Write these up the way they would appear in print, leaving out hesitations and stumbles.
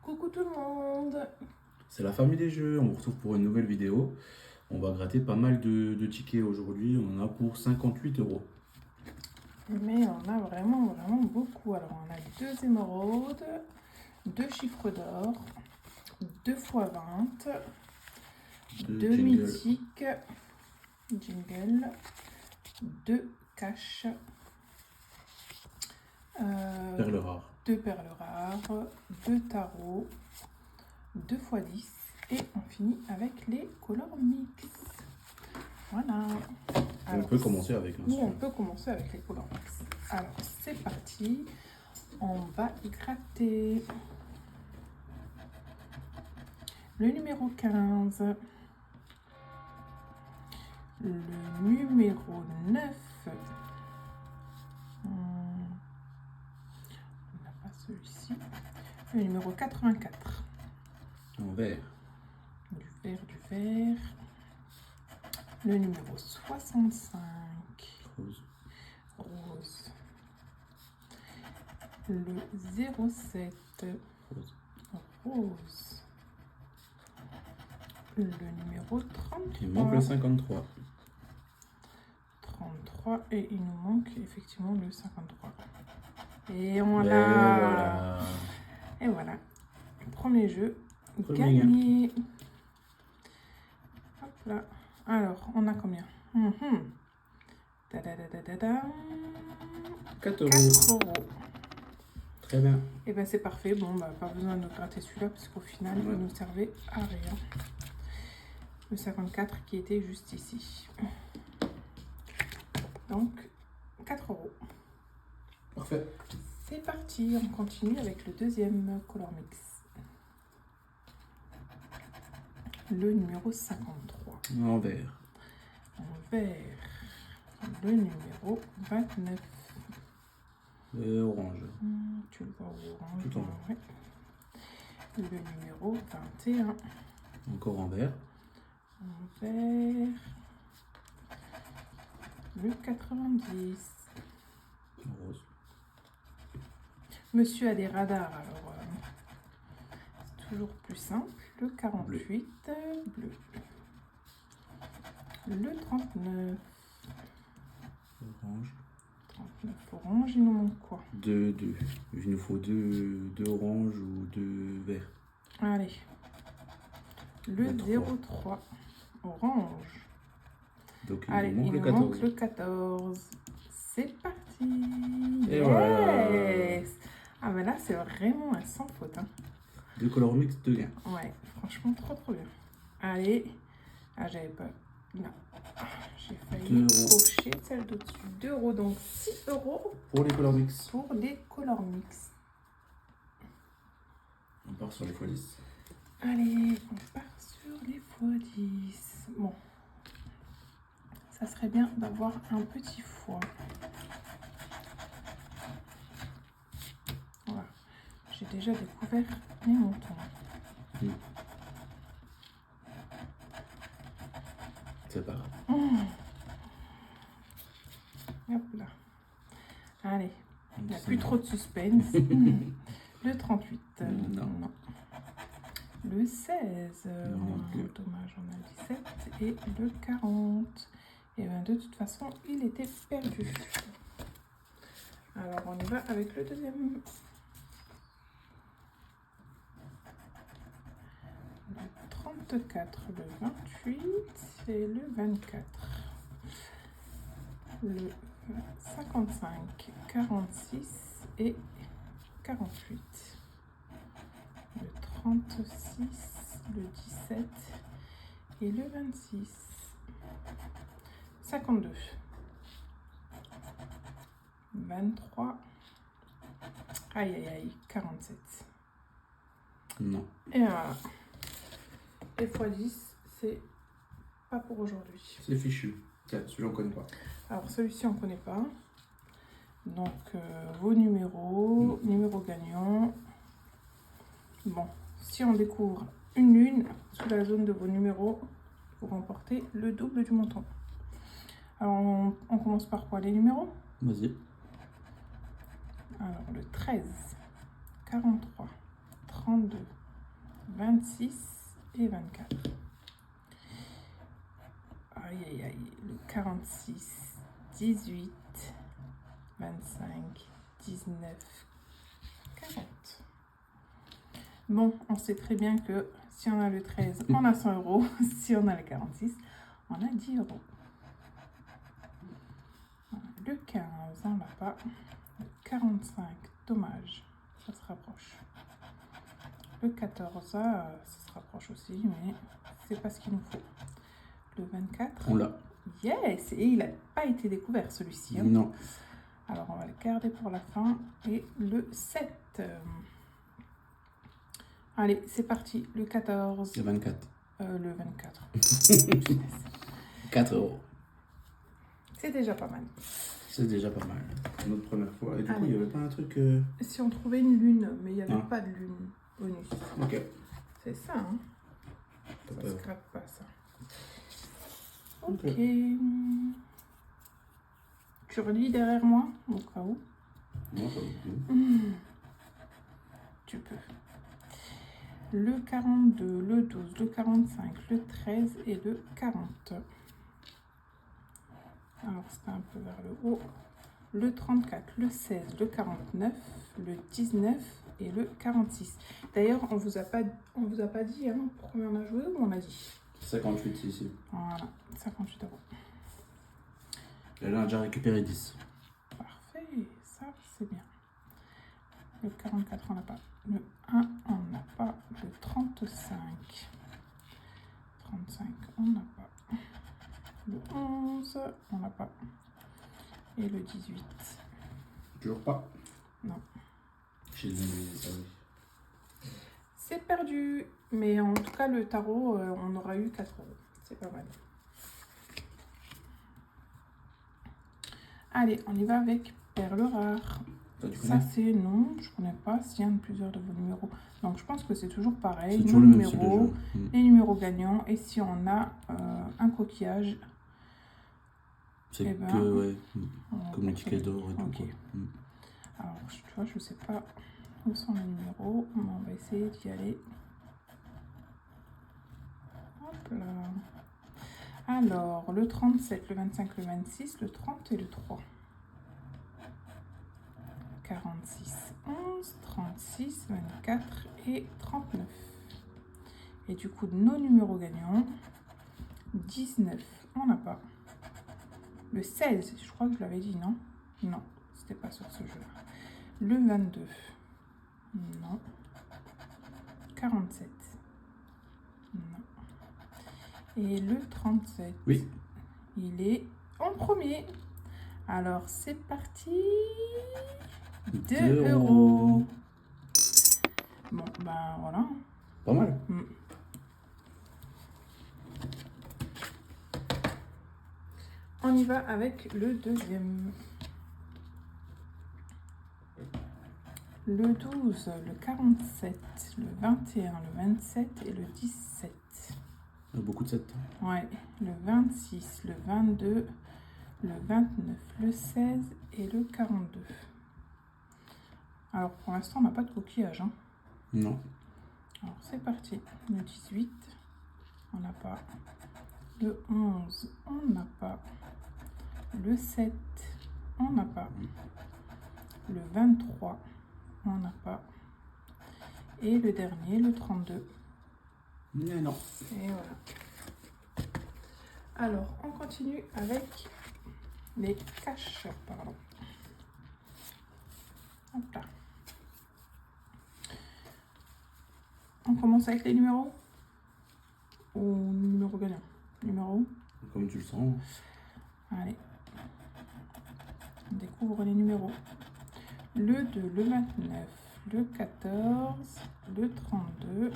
Coucou tout le monde. C'est la famille des jeux, on vous retrouve pour une nouvelle vidéo. On va gratter pas mal de tickets aujourd'hui, on en a pour 58 euros. Mais on a vraiment beaucoup. Alors on a 2 émeraudes, 2 chiffres d'or, 2 fois 20, 2 jingle. mythiques, jingle, 2 cash, Perles rares. 2 perles rares, 2 tarots, 2 fois 10 et on finit avec les color mix. Voilà. On peut commencer avec Nous, on peut commencer avec les color mix. Alors, c'est parti. On va gratter. Le numéro 15. Le numéro 9. On n'a pas celui-ci. Le numéro 84. En vert. Du vert. Le numéro 65. Rose. Rose. Le 07. Rose. Rose. Le numéro 33. Il manque le 53. 33 et il nous manque effectivement le 53. Et on Et l'a. voilà. Et voilà. Premier jeu Premier gagné. Hop là. Alors, on a combien? Ta-da-da-da-da-da. 4 euros. 4 euros. Très bien. Et ben c'est parfait. Bon, bah pas besoin de gratter celui-là parce qu'au final, il nous servait à rien. Le 54 qui était juste ici. Donc, 4 euros. Parfait. C'est parti, on continue avec le deuxième color mix. Le numéro 53. En vert. En vert, le numéro 29. Orange. Tu le vois au orange. Tout en bas. Ouais. Le numéro 21. Encore en vert. En vert. Le 90. Rose. Monsieur a des radars, alors c'est toujours plus simple. Le 48, bleu. Le 39. Orange. 39 orange, il nous manque quoi? 2. Il nous faut 2 oranges ou 2 verts. Allez. Le 03. 03, orange. Donc il Allez, nous manque il le nous 14. manque le 14. C'est parti. Et voilà. Ah ben là, c'est vraiment un sans faute. Hein. 2 color mix, 2 gains. Ouais, franchement, trop bien. Allez. Ah, j'avais pas... Non. J'ai failli cocher celle d'au-dessus. 2 euros, donc 6 euros. Pour les color mix. Pour les color mix. On part sur les x10. Allez, on part sur les x10. Bon. Ça serait bien d'avoir un petit foie. Voilà. J'ai déjà découvert mes montants. C'est pas grave. Hop là. Allez. Il n'y a Ça plus va. trop de suspense. Le 38. Non. Le 16. Non plus. Dommage, on a le 17. Et le 40. Et bien de toute façon, il était perdu. Alors on y va avec le deuxième. Le 34, le 28 et le 24. Le 55, 46 et 48. Le 36, le 17 et le 26. 52. 23. Aïe, 47. Non. Et voilà. Et x10, c'est pas pour aujourd'hui. C'est fichu. Tiens, celui-là on connaît pas. Alors celui-ci on connaît pas. Donc vos numéros, numéro gagnant. Bon, si on découvre une lune sous la zone de vos numéros, vous remportez le double du montant. Alors on commence par quoi, les numéros? Vas-y. Alors le 13, 43, 32, 26 et 24. Aïe, aïe, aïe. Le 46, 18, 25, 19, 40. Bon, on sait très bien que si on a le 13, on a 100 euros. Si on a le 46, on a 10 euros. Le 15, on l'a pas. Le 45, dommage, ça se rapproche. Le 14, ça se rapproche aussi, mais c'est pas ce qu'il nous faut. Le 24, On l'a. yes, et il n'a pas été découvert celui-ci. Hein. Non. Alors on va le garder pour la fin. Et le 7. Allez, c'est parti. Le 14. Le 24. Le 24. 4 euros. C'est déjà pas mal. C'est déjà pas mal. Notre première fois. Et du coup, Allez. il n'y avait pas un truc. Si on trouvait une lune, mais il n'y avait Ah. pas de lune bonus. Ok. C'est ça, hein. T'as Ça peur. se gratte pas, ça. Ok. Ok. Tu relis derrière moi, au cas où. Non, pas beaucoup. Tu peux. Le 42, le 12, le 45, le 13 et le 40. Alors, c'était un peu vers le haut. Le 34, le 16, le 49, le 19 et le 46. D'ailleurs, on vous a pas dit hein, pour combien on a joué ou on a dit 58 ici. Voilà, 58 euros. Et là, on a déjà récupéré 10. Parfait, ça c'est bien. Le 44, on n'a pas. Le 1, on n'a pas. Le 35. 35, on n'a pas. Le 11, on n'a pas. Et le 18. Toujours pas. Non. J'ai donné ça, oui. C'est perdu. Mais en tout cas, le tarot, on aura eu 4 euros. C'est pas mal. Allez, on y va avec perle rare. Toi, tu Ça, connais? c'est non, je connais pas. S'il y a plusieurs de vos numéros. Donc, je pense que c'est toujours pareil. C'est Nos toujours le même style de numéros, jeu. les numéros gagnants. Et si on a un coquillage, C'est eh ben, que, ouais, on comme le ticket d'or et tout. Ok. Quoi. Alors, tu vois, je sais pas où sont les numéros. Mais on va essayer d'y aller. Hop là. Alors, le 37, le 25, le 26, le 30 et le 3. 46, 11, 36, 24 et 39. Et du coup, nos numéros gagnants, 19, on n'a pas. Le 16, je crois que je l'avais dit, non? Non, c'était pas sur ce jeu-là. Le 22, non. 47, non. Et le 37, Oui. il est en premier. Alors, c'est parti. 2 euros. Bon, ben voilà. Pas mal. On y va avec le deuxième. Le 12, le 47, le 21, le 27 et le 17. Il y a beaucoup de 7. Ouais, le 26, le 22, le 29, le 16 et le 42. Alors pour l'instant, on n'a pas de coquillage. Hein. Non. Alors c'est parti. Le 18, on n'a pas. Le 11, on n'a pas. Le 7, on n'a pas. Le 23, on n'a pas. Et le dernier, le 32. Mais non. Et voilà. Alors, on continue avec les caches. Pardon. Hop là. On commence avec les numéros ou numéro gagnant? Numéro? Comme tu le sens. Allez. On découvre les numéros. Le 2, le 29, le 14, le 32,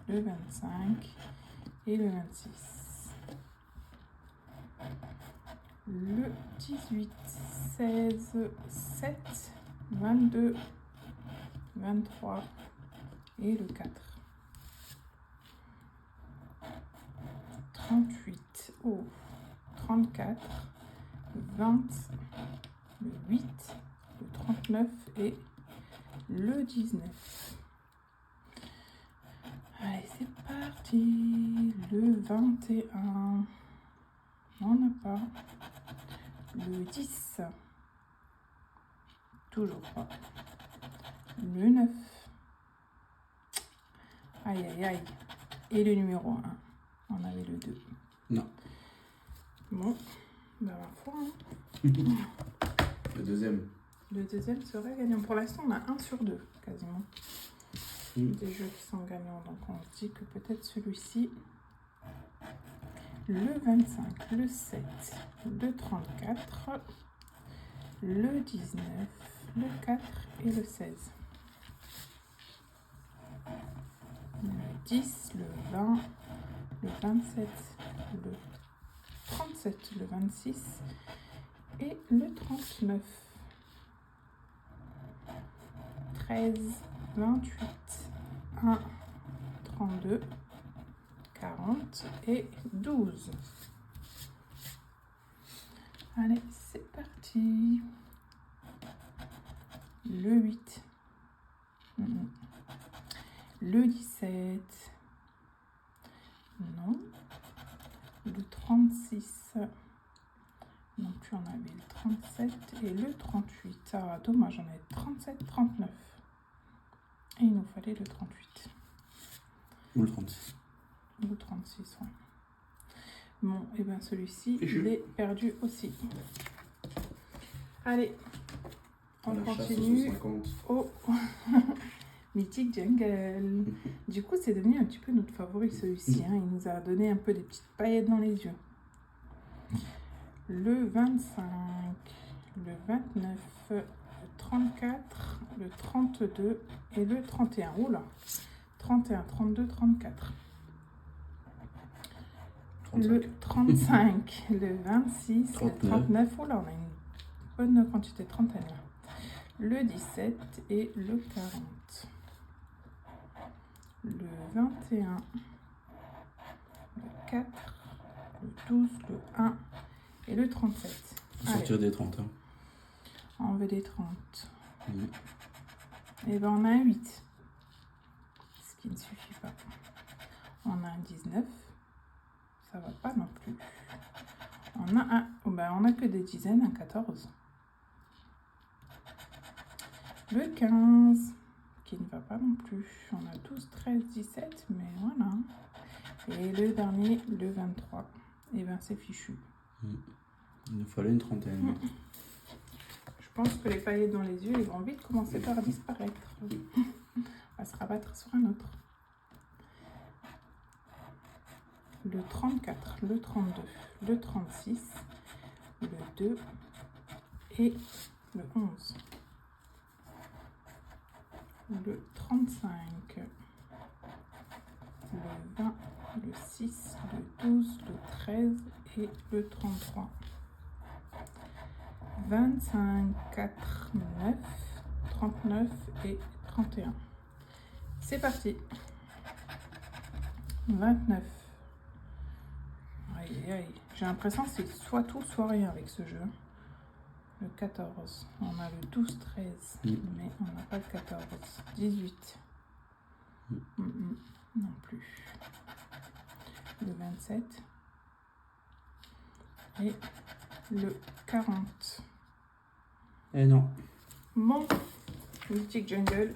le 25 et le 26. Le 18, 16, 7, 22, 23 et le 4. 38, oh, 34, 20, le 8, le 39 et le 19. parti. Le 21. On n'a pas. Le 10. Toujours pas. Le 9. Aïe, aïe, aïe. Et le numéro 1. On avait le 2. Non. Bon, bah ma foi. Hein. Le deuxième. Le deuxième serait gagnant. Pour l'instant, on a 1 sur 2, quasiment. Des jeux qui sont gagnants. Donc, on se dit que peut-être celui-ci. Le 25, le 7, le 34, le 19, le 4 et le 16. Le 10, le 20, le 27, le 37, le 26 et le 39. 13, 28, 1, 32, 40 et 12. Allez, c'est parti. Le 8. Le 17. Non. Le 36. Non plus, on avait le 37 et le 38. Ah, dommage, on avait 37, 39. Et il nous fallait le 38. Ou le 36. Ou 36, ouais. Bon, et bien celui-ci, il est perdu aussi. Allez, on continue au Mythic Jungle. Du coup, c'est devenu un petit peu notre favori celui-ci. Hein. Il nous a donné un peu des petites paillettes dans les yeux. Le 25, le 29, le 34, le 32 et le 31. Oula, 31, 32, 34. 35. Le 35, le 26, 39. Le 39. Oula, on a une bonne quantité de trentaine là. Le 17 et le 40. Le 21, le 4, le 12, le 1 et le 37. Sortir des 30. Hein. On veut des 30. Et ben on a un 8. Ce qui ne suffit pas. On a un 19. Ça va pas non plus. On a un. Oh ben on a que des dizaines, un 14. Le 15. Qui ne va pas non plus. On a 12, 13, 17. Mais voilà. Et le dernier, le 23. Et ben c'est fichu. Il nous fallait une trentaine. Je pense que les paillettes dans les yeux, ils vont vite commencer par disparaître. On va se rabattre sur un autre. Le 34, le 32, le 36, le 2 et le 11. Le 35, le 20, le 6, le 12, le 13 et le 33. 25, 4, 9, 39 et 31. C'est parti. 29. Aïe, aïe. J'ai l'impression que c'est soit tout, soit rien avec ce jeu. Le 14. On a le 12, 13. Mais on n'a pas le 14. 18. Non plus. Le 27. Et le 40. Et non. Bon, Mythic Jungle,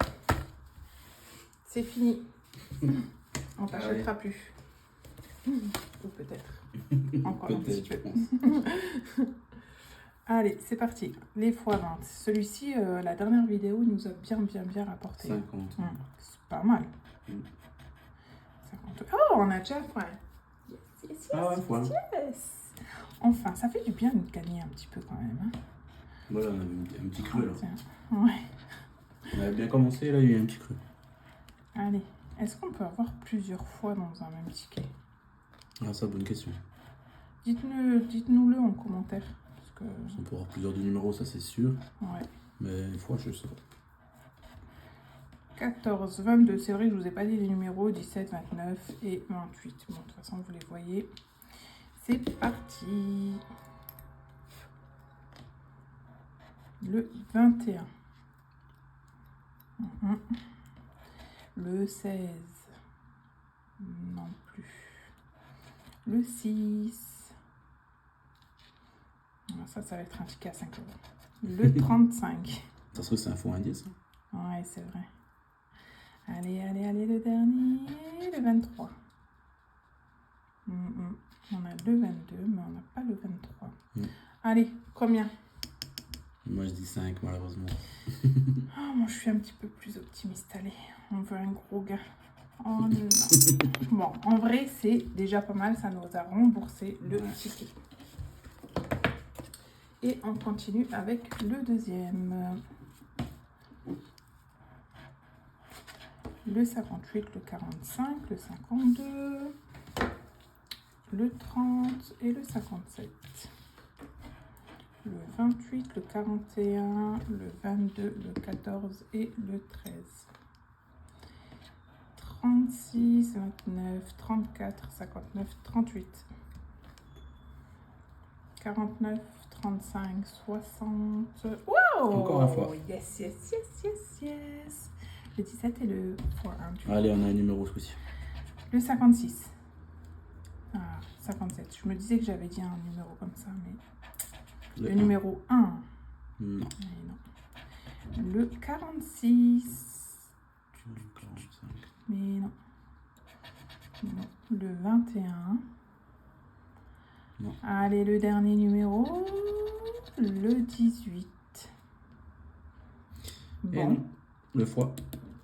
c'est fini. On t'achètera plus. Ou peut-être. Encore un petit peu. Allez, c'est parti. Les x20. Celui-ci, la dernière vidéo, il nous a bien rapporté. 50. C'est pas mal. 50. Oh, on a déjà fait. Yes. Enfin, ça fait du bien de gagner un petit peu quand même. Hein. Voilà, on a eu un petit creux là. Ouais. On avait bien commencé, là il y a eu un petit creux. Allez, est-ce qu'on peut avoir plusieurs fois dans un même ticket? Ah, ça, bonne question. Dites-nous-le en commentaire. Parce que... On peut avoir plusieurs de numéros, ça c'est sûr. Ouais. Mais une fois, je sais pas. 14, 22, c'est vrai que je vous ai pas dit les numéros, 17, 29 et 28. Bon, de toute façon, vous les voyez. C'est parti. Le 21. Le 16. Non plus. Le 6. Ça va être un ticket à 5 euros. Le 35. Ça se trouve, c'est un faux indice. Ouais, c'est vrai. Allez, le dernier. Le 23. On a le 22, mais on n'a pas le 23. Allez, combien? Moi, je dis 5, malheureusement. Moi, je suis un petit peu plus optimiste. Allez, on veut un gros gain. Oh non. Bon, en vrai, c'est déjà pas mal. Ça nous a remboursé le ticket. Et on continue avec le deuxième. Le 58, le 45, le 52, le 30 et le 57. Le 28, le 41, le 22, le 14 et le 13. 36, 29, 34, 59, 38. 49, 35, 60. Wow! Encore une fois. Yes. Le 17 et le x1. Allez, on a un numéro ce coup-ci. Le 56. 57. Je me disais que j'avais dit un numéro comme ça, mais... Le numéro 1. Non. Non. Le 46. 45. Mais non. Le 21. Non. Allez, le dernier numéro. Le 18. Bon. Le foie.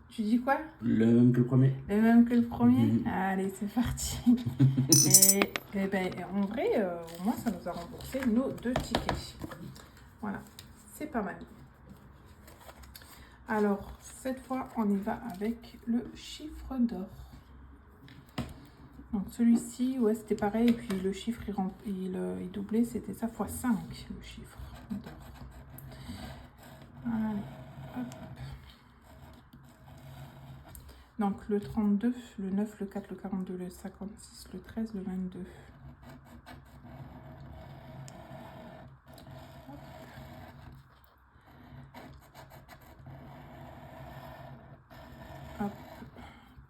Tu dis quoi? Le même que le premier. Le même que le premier. Allez, c'est parti. et ben, en vrai, au moins, ça nous a remboursé nos 2 tickets. Voilà, c'est pas mal. Alors, cette fois, on y va avec le chiffre d'or. Donc, celui-ci, ouais, c'était pareil. Et puis, le chiffre, il doublait. C'était ça x 5, le chiffre d'or. Allez, hop. Donc le 32, le 9, le 4, le 42, le 56, le 13, le 22. Hop.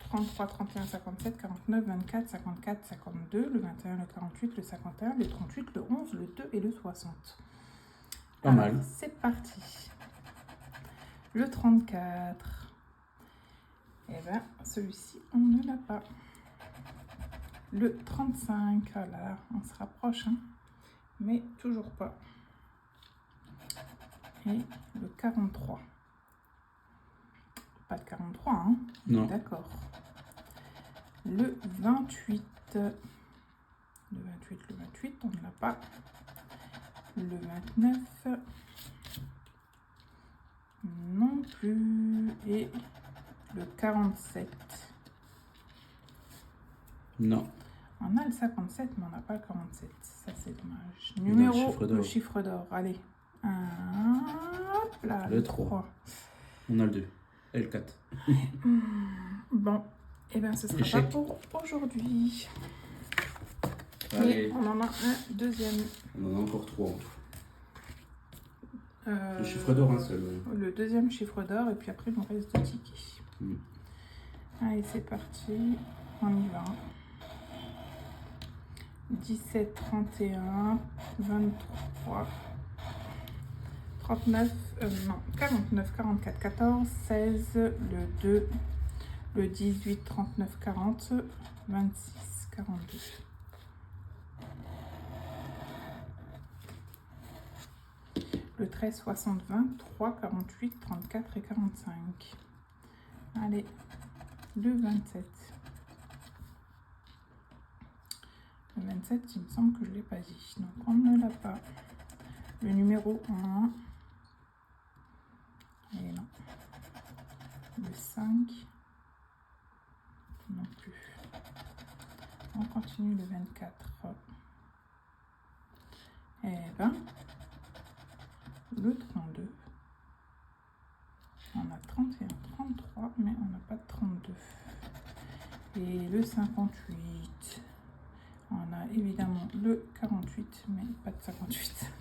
33, 31, 57, 49, 24, 54, 52, le 21, le 48, le 51, le 38, le 11, le 2 et le 60. Pas mal. C'est parti. Le 34. Et bien, celui-ci, on ne l'a pas. Le 35, oh là là, on se rapproche, hein, mais toujours pas. Et le 43. Pas de 43, hein? Non. D'accord. Le 28. Le 28, on ne l'a pas. Le 29. Non plus. Et le 47. Non. On a le 57, mais on n'a pas le 47. Ça, c'est dommage. Numéro, le chiffre d'or. Allez. Hop là, le 3. On a le 2. Et le 4. Bon. Et bien, ce sera pas pour aujourd'hui. Mais on en a un deuxième. On en a encore 3 en tout. Le chiffre d'or, un seul. Ouais. Le deuxième chiffre d'or, et puis après, il nous reste 2 tickets. Allez, c'est parti. On y va. 17, 31, 23, 39, non, 49, 44, 14, 16, le 2, le 18, 39, 40, 26, 42. Le 13, 60, 23, 48, 34 et 45. Allez, le 27. Le 27, il me semble que je ne l'ai pas dit. Donc, on ne l'a pas. Le numéro 1. Et non. Le 5. Non plus. On continue le 24. Et ben, le 32. On a 31, 33, mais on n'a pas de 32. Et le 58. On a évidemment le 48, mais pas de 58.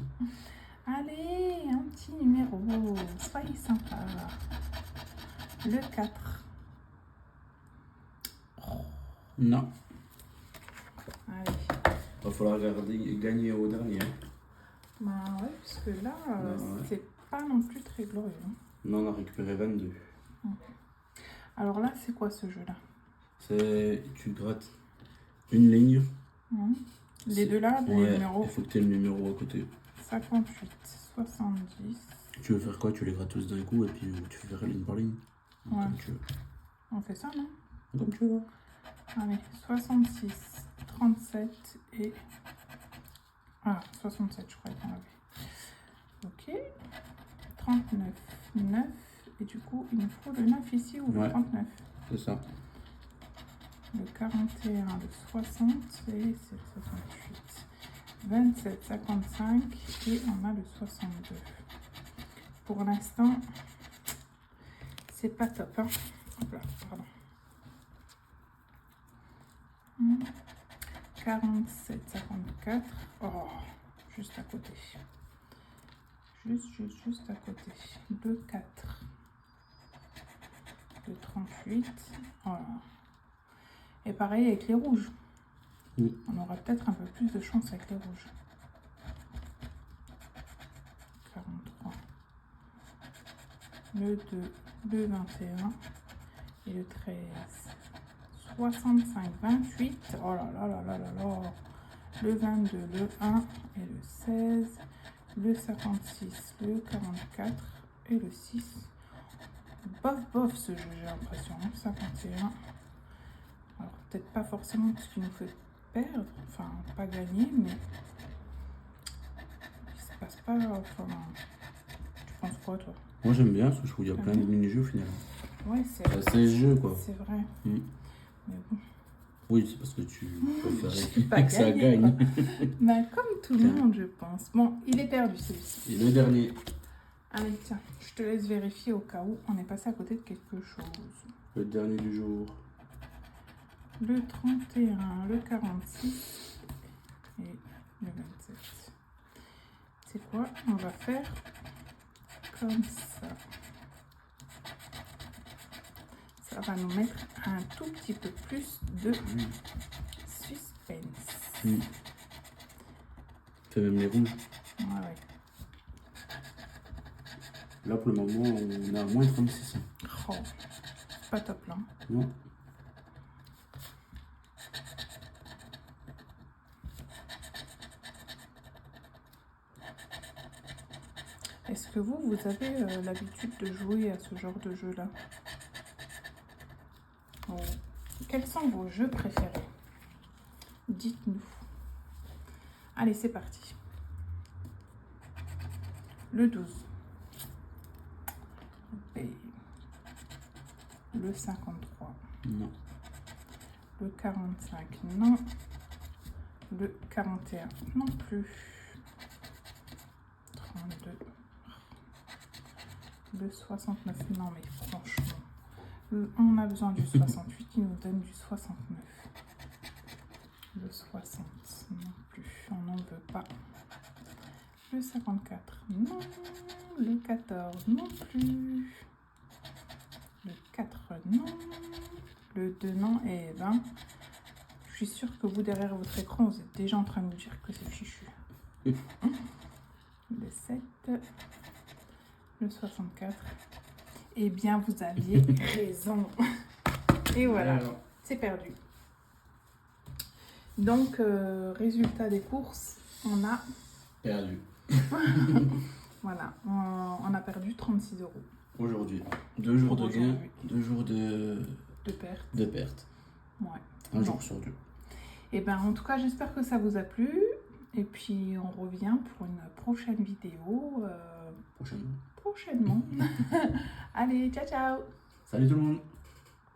Allez, un petit numéro. Soyez sympa. Le 4. Oh, Non. Allez. Va falloir gagner au dernier. Hein. Bah ouais, parce que là, Ouais. c'est pas non plus très glorieux. Hein. Non, on a récupéré 22. Alors là, c'est quoi ce jeu-là? C'est. Tu grattes une ligne. Les deux là, les Ouais, numéros il faut que tu aies le numéro à côté. 58, 70. Tu veux faire quoi? Tu les grattes tous d'un coup et puis tu fais faire ligne par ligne. Ouais. Comme tu veux. On fait ça, non? Comme tu veux. Allez, 66, 37 et... Ah, 67, je crois qu'on l'avait. Ok. 39, 9. Et du coup, il nous faut le 9 ici ou le Ouais. 39? C'est ça. Le 41, le 60 et c'est le 68. 27, 55 et on a le 62. Pour l'instant, c'est pas top. Hein. Hop là, pardon. 47, 54. Oh, juste à côté. Juste à côté. Le 4. Le 38. Voilà. Et pareil avec les rouges. Oui. On aura peut-être un peu plus de chance avec les rouges. 43. Le 2. Le 21. Et le 13. 65, 28. Oh là là là là là là. Le 22, le 1 et le 16. Le 56, le 44 et le 6. Bof bof ce jeu, j'ai l'impression. 51. Alors peut-être pas forcément ce qui nous fait perdre, enfin pas gagner, mais il se passe pas. Enfin, tu penses quoi toi? Moi j'aime bien parce que je trouve qu'il y a plein de mini-jeux au final. Ouais, c'est C'est ce jeu quoi. C'est vrai. Mm. Mais bon. Oui, c'est parce que tu préférais Pas que ça gagner, gagne. Bah, comme tout le monde, je pense. Bon, il est perdu celui-ci. Et le dernier. Allez, tiens, je te laisse vérifier au cas où on est passé à côté de quelque chose. Le dernier du jour. Le 31, le 46 et le 27. C'est quoi? On va faire comme ça. Ça va nous mettre un tout petit peu plus de suspense. Mm. Fait même les rouges. Ouais. Là pour le moment on est à moins 36. Oh, pas top là. Non. Est-ce que vous avez l'habitude de jouer à ce genre de jeu-là? Oh. Quels sont vos jeux préférés? Dites-nous. Allez, c'est parti. Le 12. Et le 53. Non. Le 45, non. Le 41, non plus. 32. Le 69, non mais franchement. On a besoin du 68, il nous donne du 69. Le 60, non plus, on n'en veut pas. Le 54, non. Le 14, non plus. Le 4, non. Le 2, non. Et 20. Je suis sûre que vous, derrière votre écran, vous êtes déjà en train de me dire que c'est fichu. Le 7. Le 64. Eh bien, vous aviez raison. Et voilà, c'est perdu. Donc, résultat des courses, on a... Perdu. Voilà, on a perdu 36 €. Aujourd'hui. 2 jours de gain, Aujourd'hui. 2 jours de perte. de perte. Ouais. Un Bon. jour sur deux. Et ben en tout cas, j'espère que ça vous a plu. Et puis, on revient pour une prochaine vidéo Prochainement. prochainement. Allez, ciao, ciao! Salut tout le monde.